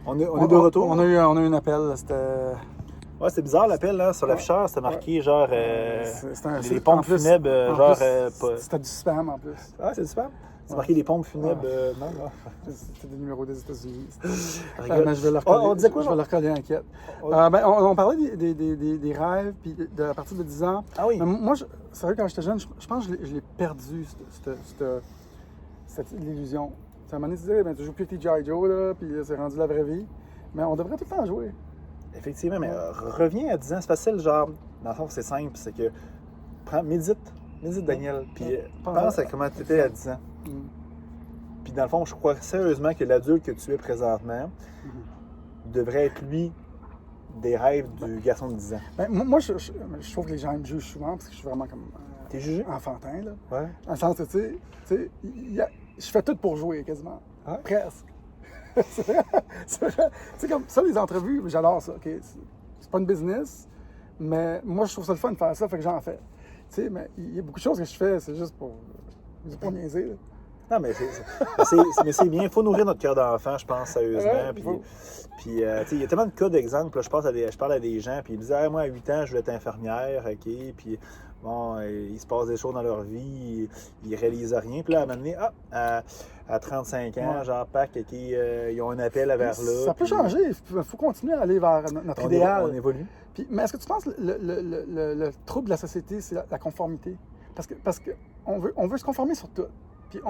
On est de retour. On a eu un appel, c'était... Ouais, c'était bizarre l'appel, là. Sur l'afficheur, c'était marqué genre. Les pompes plus, funèbres, genre. C'était du spam en plus. Ah, c'est du spam? C'est marqué les pompes funèbres. Non, non. C'était des numéros des États-Unis. Mais je vais le recoller. On disait quoi, je vais le recoller, inquiète. On parlait des rêves, puis à partir de 10 ans. Ah oui. Mais moi, c'est vrai, quand j'étais jeune, je pense que je l'ai perdu, cette illusion. À un moment donné, tu disais, ben, tu joues plus T.J. Joe, là, puis c'est rendu la vraie vie. Mais on devrait tout le temps jouer. Effectivement, mais reviens à 10 ans, c'est facile, genre, dans le fond, c'est simple, c'est que, médite Daniel, puis pense à comment tu étais à 10 ans. Puis dans le fond, je crois sérieusement que l'adulte que tu es présentement devrait être, lui, des rêves du garçon de 10 ans. Ben, moi, je trouve que les gens me jugent souvent, parce que je suis vraiment comme T'es jugé? enfantin, là. Ouais. Dans le sens que, tu sais, je fais tout pour jouer, quasiment. Ouais. Presque. C'est vrai. C'est comme ça, les entrevues, j'adore ça. Okay? C'est pas une business, mais moi, je trouve ça le fun de faire ça, fait que j'en fais. Tu sais, mais il y a beaucoup de choses que je fais, c'est juste pour niaiser. Là. Non, mais c'est bien. Il faut nourrir notre cœur d'enfant, je pense, sérieusement. Ouais, puis tu sais, il y a tellement de cas d'exemple. Je parle à des gens, puis ils me disaient, moi, à 8 ans, je voulais être infirmière, OK. Puis, bon, il se passe des choses dans leur vie, ils réalisent rien. Puis là, à un moment donné, à 35 ans, genre, OK, ils ont un appel vers là. Ça peut changer. Il faut continuer à aller vers notre idéal. On évolue. Puis, mais est-ce que tu penses que le trouble de la société, c'est la conformité? Parce que on veut se conformer sur tout. Puis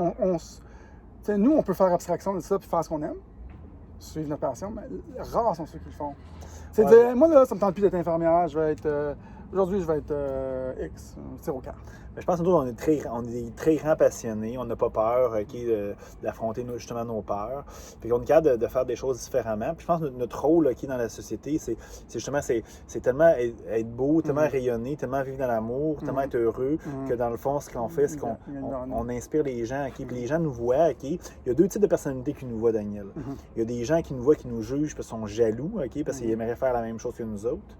nous, on peut faire abstraction de ça puis faire ce qu'on aime, suivre notre passion, mais rares sont ceux qui le font. C'est dire, moi, là, ça me tente plus d'être infirmière, aujourd'hui, je vais être X, tir au quart. Je pense que nous, on est très grands passionnés. On n'a pas peur d'affronter justement nos peurs. Puis on est capable de faire des choses différemment. Puis je pense que notre rôle dans la société, c'est justement c'est tellement être beau, tellement rayonner, tellement vivre dans l'amour, tellement être heureux, que dans le fond, ce qu'on fait, c'est qu'on inspire les gens. Puis les gens nous voient. Il y a deux types de personnalités qui nous voient, Daniel. Il y a des gens qui nous voient, qui nous jugent, puis sont jaloux, parce qu'ils aimeraient faire la même chose que nous autres.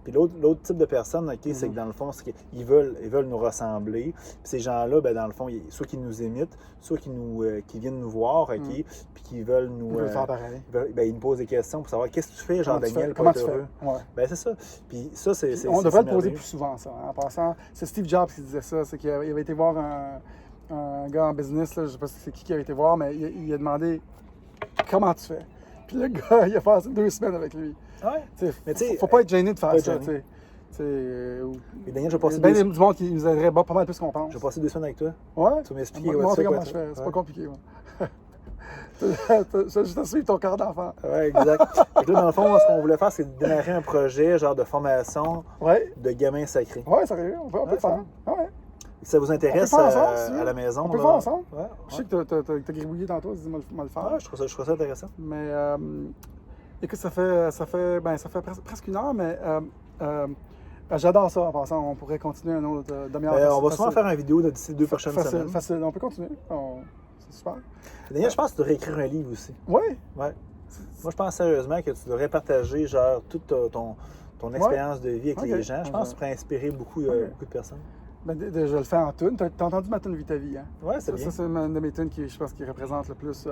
Puis l'autre type de personnes, c'est que dans le fond, c'est qu'ils veulent nous ressembler. Puis ces gens-là, ben, dans le fond, soit qu'ils nous imitent, soit qu'ils viennent nous voir, puis qu'ils veulent nous... Ils veulent faire pareil. Ils nous posent des questions pour savoir qu'est-ce que tu fais, genre Daniel, comment pour être heureux. Ouais. Ben c'est ça. Puis ça, c'est on devrait le poser plus souvent, ça. En passant, c'est Steve Jobs qui disait ça. C'est qu'il avait été voir un gars en business, là, je ne sais pas si c'est qui avait été voir, mais il a demandé « Comment tu fais? » Puis le gars, il a passé 2 semaines avec lui. Ouais. Mais tu sais, faut pas être gêné de faire ça, tu sais. Et Daniel, je vais passer du monde qui nous aiderait pas mal plus qu'on pense. Je vais passer 2 semaines avec toi. Ouais? Tu vas m'expliquer comment je fais. C'est pas compliqué. Je juste à suivre ton corps d'enfant. Oui, exact. Et là, dans le fond, ce qu'on voulait faire, c'est de démarrer un projet genre de formation de gamins sacrés. Oui, sérieux, on peut le faire. Ouais. Si ça vous intéresse à la maison, on peut le faire ensemble. Ouais. Je sais que t'as gribouillé tantôt, dis-moi le faire. Ouais, je trouve ça intéressant. Mais écoute, ça fait presque 1 heure, mais j'adore ça en passant. On pourrait continuer un autre demi-heure. On va sûrement faire une vidéo d'ici 2 prochaines semaines. Facile, on peut continuer. C'est super. Daniel, je pense que tu devrais écrire un livre aussi. Oui? Ouais. Moi, je pense sérieusement que tu devrais partager genre toute ton expérience de vie avec les gens. Je pense que tu pourrais inspirer beaucoup de personnes. Ben, je le fais en tune. T'as entendu ma tune Vita Vie, hein? Oui, c'est bien. Ça, c'est une de mes tunes qui, je pense, qui représente le plus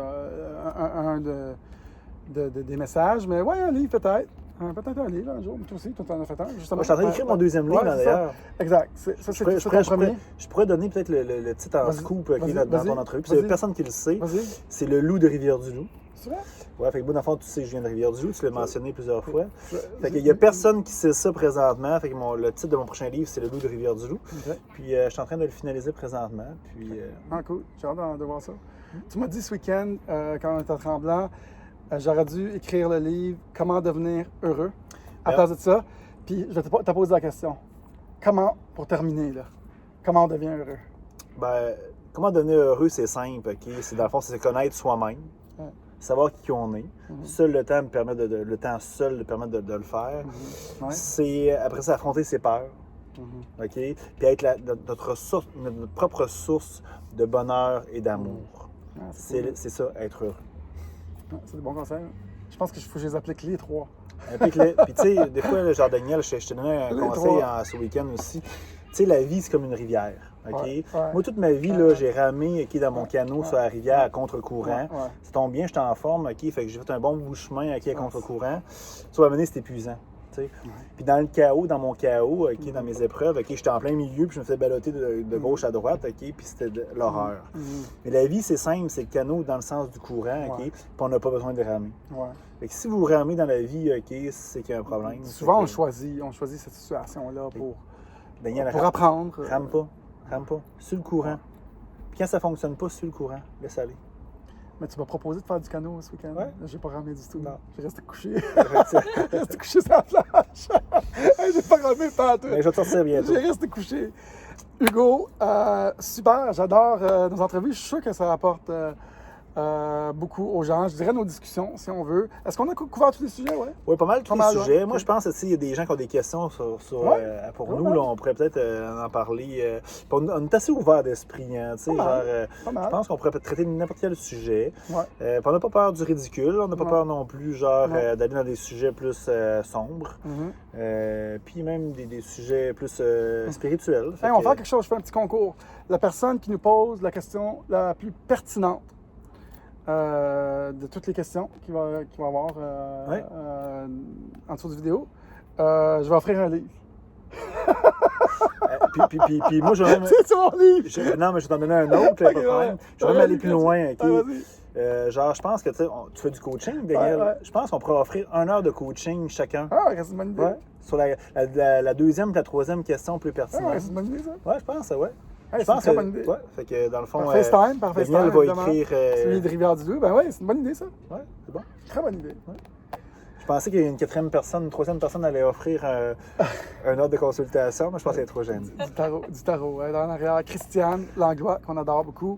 des messages. Mais ouais, un livre peut-être. Peut-être un livre un jour. Toi aussi, toi t'en as fait un, justement. Moi, je suis en train d'écrire mon 2e livre, d'ailleurs. Exact. Ça, c'est ton premier. Je pourrais donner peut-être le titre en scoop qui est dans ton entrevue. Puis il n'y a personne qui le sait. C'est Le Loup de Rivière-du-Loup. C'est vrai? Ouais, fait que moi, dans le fond, tu sais que je viens de Rivière-du-Loup, tu l'as mentionné plusieurs fois. Fait qu'il n'y a personne qui sait ça présentement. Fait que le titre de mon prochain livre, c'est Le Loup de Rivière-du-Loup. Puis je suis en train de le finaliser présentement. Puis, cool. J'ai hâte de voir ça. Tu m'as dit ce week-end, quand on était à Tremblant, j'aurais dû écrire le livre Comment devenir heureux. À cause de ça. Puis je vais te poser la question. Comment, pour terminer, là, comment on devient heureux? Ben, comment devenir heureux, c'est simple, OK? C'est dans le fond, c'est se connaître soi-même. Savoir qui on est. Seul le temps me permet de le faire. C'est après ça affronter ses peurs. OK? Puis être notre propre source de bonheur et d'amour. C'est ça, être heureux. C'est des bons conseils. Je pense qu'il faut que je les applique les 3. Puis tu sais, des fois, genre Daniel, je t'ai donné un conseil ce week-end aussi. Tu sais, la vie, c'est comme une rivière. OK? Ouais. Moi, toute ma vie, là, j'ai ramé dans mon canot sur la rivière à contre-courant. Ouais. Ça tombe bien, j'étais en forme, OK? Fait que j'ai fait un bon bout de chemin à contre-courant. Tu vas mener, c'est épuisant. Puis dans le chaos, dans mon chaos, dans mes épreuves, j'étais en plein milieu, puis je me faisais balloter de gauche à droite, puis c'était de l'horreur. Mais la vie, c'est simple, c'est le canot dans le sens du courant, puis on n'a pas besoin de ramer. Fait que si vous ramez dans la vie, c'est qu'il y a un problème. Souvent, on choisit cette situation-là pour Daniel, apprendre. Rame pas. Sur le courant. Puis quand ça ne fonctionne pas, sur le courant, laisse aller. Mais tu m'as proposé de faire du canot ce week-end. Ouais. J'ai pas ramé du tout. Non. J'ai resté couché. J'ai resté couché sur la plage. J'ai pas ramé partout. Mais je vais te sortir bientôt. J'ai resté couché. Hugo, super, j'adore nos entrevues. Je suis sûr que ça apporte beaucoup aux gens. Je dirais nos discussions, si on veut. Est-ce qu'on a couvert tous les sujets? Ouais? Oui, pas mal tous les sujets. Moi, okay. Je pense qu'il y a des gens qui ont des questions pour nous. Là, on pourrait peut-être en parler. On est assez ouvert d'esprit. Hein, je pense qu'on pourrait traiter n'importe quel sujet. Ouais. On n'a pas peur du ridicule. On n'a pas peur non plus d'aller dans des sujets plus sombres. Puis même des sujets plus spirituels. On va faire quelque chose. Je fais un petit concours. La personne qui nous pose la question la plus pertinente de toutes les questions qu'il va avoir en dessous de vidéo, je vais offrir un livre. Puis moi, je vais même... C'est mon livre! Non, mais je vais t'en donner un autre. Okay, je vais même aller plus loin. Je pense que tu fais du coaching, Daniel. Ouais. Je pense qu'on pourrait offrir 1 heure de coaching chacun. Ah, c'est une bonne idée. Sur la deuxième et la troisième question plus pertinente. C'est une bonne idée, ça. Ouais, je pense, ouais. Je pense que c'est une bonne idée. Ouais, fait que dans le fond, par FaceTime, Daniel va écrire... Celui de Rivière-du-Loup, c'est une bonne idée, ça. Ouais, c'est bon. Très bonne idée. Ouais. Je pensais qu'il y a une troisième personne allait offrir 1 heure de consultation, mais je pense qu'elle est trop gênée. Du tarot. Dans l'arrière, Christiane Langlois, qu'on adore beaucoup,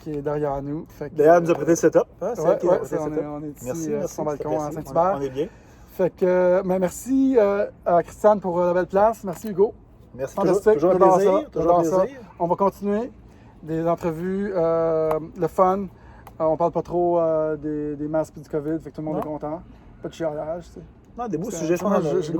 qui est derrière nous. D'ailleurs, elle nous a prêté le setup. On est ici sur son balcon à Saint-Hubert. On est bien. Fait que, merci à Christiane pour la belle place. Merci Hugo. Merci, toujours un plaisir. Toujours un plaisir. On va continuer des entrevues, le fun. On parle pas trop des masques et du COVID, fait que tout le monde est content. Pas de chialage, tu sais. Non, des beaux sujets, je pense. J'ai le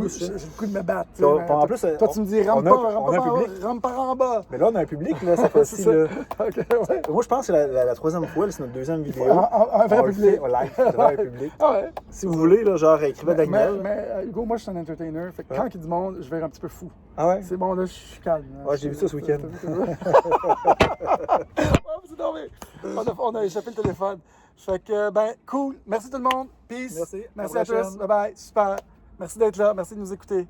goût de me battre. En plus, toi, tu me dis, rentre pas en bas. Mais là, on a un public, là, cette fois-ci. Moi, je pense que la troisième fois, c'est notre deuxième vidéo. Un vrai public. On live devant un public. Si vous voulez, là, genre, écrivez Daniel. Mais Hugo, moi, je suis un entertainer. Fait que quand il y a du monde, je vais être un petit peu fou. Ah ouais? C'est bon, là, je suis calme. Ouais, j'ai vu ça ce week-end. On a échappé le téléphone. Fait que, cool. Merci tout le monde. Peace. Merci. Merci à tous. Bye bye. Super. Merci d'être là. Merci de nous écouter.